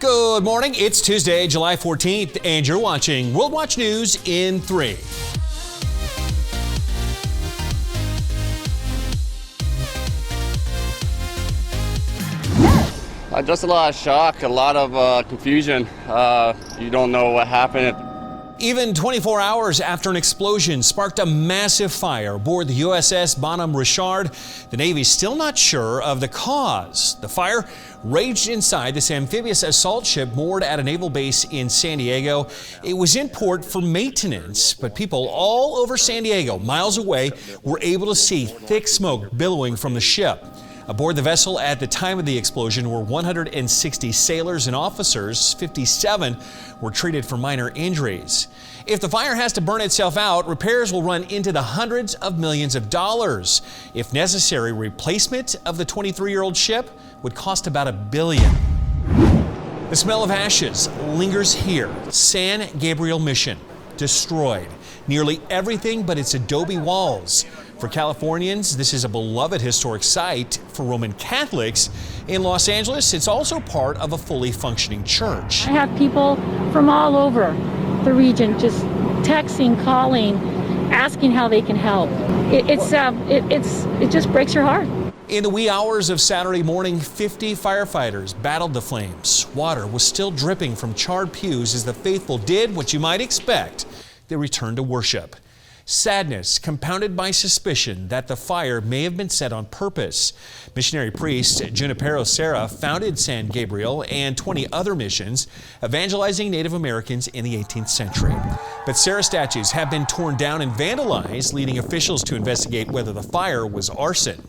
Good morning. It's Tuesday, July 14th, and you're watching World Watch News in 3. Just a lot of shock, a lot of confusion. You don't know what happened. Even 24 hours after an explosion sparked a massive fire aboard the USS Bonhomme Richard, the Navy's still not sure of the cause. The fire raged inside this amphibious assault ship moored at a naval base in San Diego. It was in port for maintenance, but people all over San Diego, miles away, were able to see thick smoke billowing from the ship. Aboard the vessel at the time of the explosion were 160 sailors and officers. 57 were treated for minor injuries. If the fire has to burn itself out, repairs will run into the hundreds of millions of dollars. If necessary, replacement of the 23-year-old ship would cost about $1 billion. The smell of ashes lingers here. San Gabriel mission destroyed. Nearly everything but its adobe walls. For Californians, this is a beloved historic site. For Roman Catholics in Los Angeles, it's also part of a fully functioning church. I have people from all over the region just texting, calling, asking how they can help. It just breaks your heart. In the wee hours of Saturday morning, 50 firefighters battled the flames. Water was still dripping from charred pews as the faithful did what you might expect. They returned to worship. Sadness compounded by suspicion that the fire may have been set on purpose. Missionary priest Junipero Serra founded San Gabriel and 20 other missions, evangelizing Native Americans in the 18th century. But Serra statues have been torn down and vandalized, leading officials to investigate whether the fire was arson.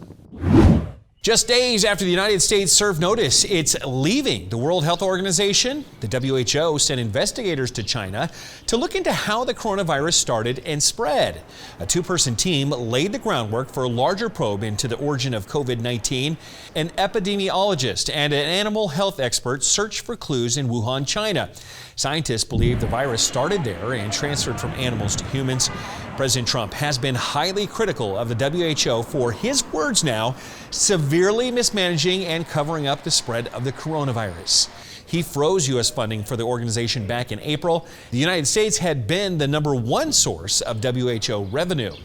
Just days after the United States served notice it's leaving the World Health Organization, the WHO sent investigators to China to look into how the coronavirus started and spread. A two-person team laid the groundwork for a larger probe into the origin of COVID-19. An epidemiologist and an animal health expert searched for clues in Wuhan, China. Scientists believe the virus started there and transferred from animals to humans. President Trump has been highly critical of the WHO for, his words now, severely mismanaging and covering up the spread of the coronavirus. He froze U.S. funding for the organization back in April. The United States had been the #1 source of WHO revenue.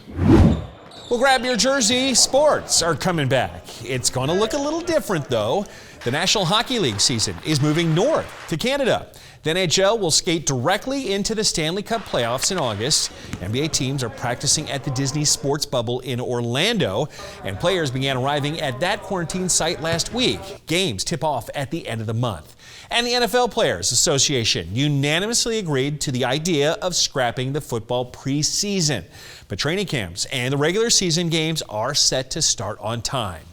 Well, grab your jersey. Sports are coming back. It's going to look a little different, though. The National Hockey League season is moving north to Canada. The NHL will skate directly into the Stanley Cup playoffs in August. NBA teams are practicing at the Disney Sports Bubble in Orlando, and players began arriving at that quarantine site last week. Games tip off at the end of the month. And the NFL Players Association unanimously agreed to the idea of scrapping the football preseason. But training camps and the regular season games are set to start on time.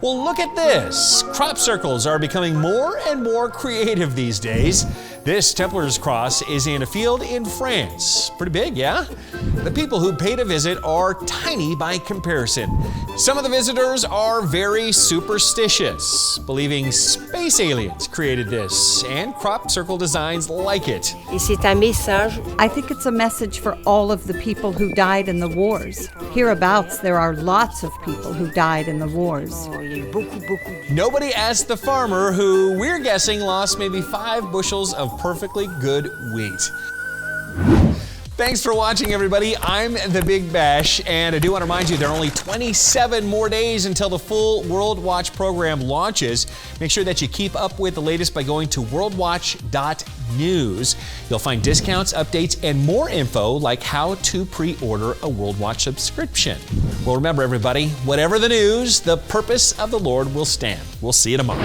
Well, look at this. Crop circles are becoming more and more creative these days. This Templar's cross is in a field in France. Pretty big, yeah? The people who paid a visit are tiny by comparison. Some of the visitors are very superstitious, believing space aliens created this, and crop circle designs like it. I think it's a message for all of the people who died in the wars. Hereabouts, there are lots of people who died in the wars. Nobody asked the farmer, who we're guessing lost maybe 5 bushels of perfectly good wheat. Thanks for watching, everybody. I'm the Big Bash, and I do want to remind you there are only 27 more days until the full World Watch program launches. Make sure that you keep up with the latest by going to WHOdunit. You'll find discounts, updates, and more info like how to pre-order a World Watch subscription. Well, remember, everybody, whatever the news, the purpose of the Lord will stand. We'll see you tomorrow.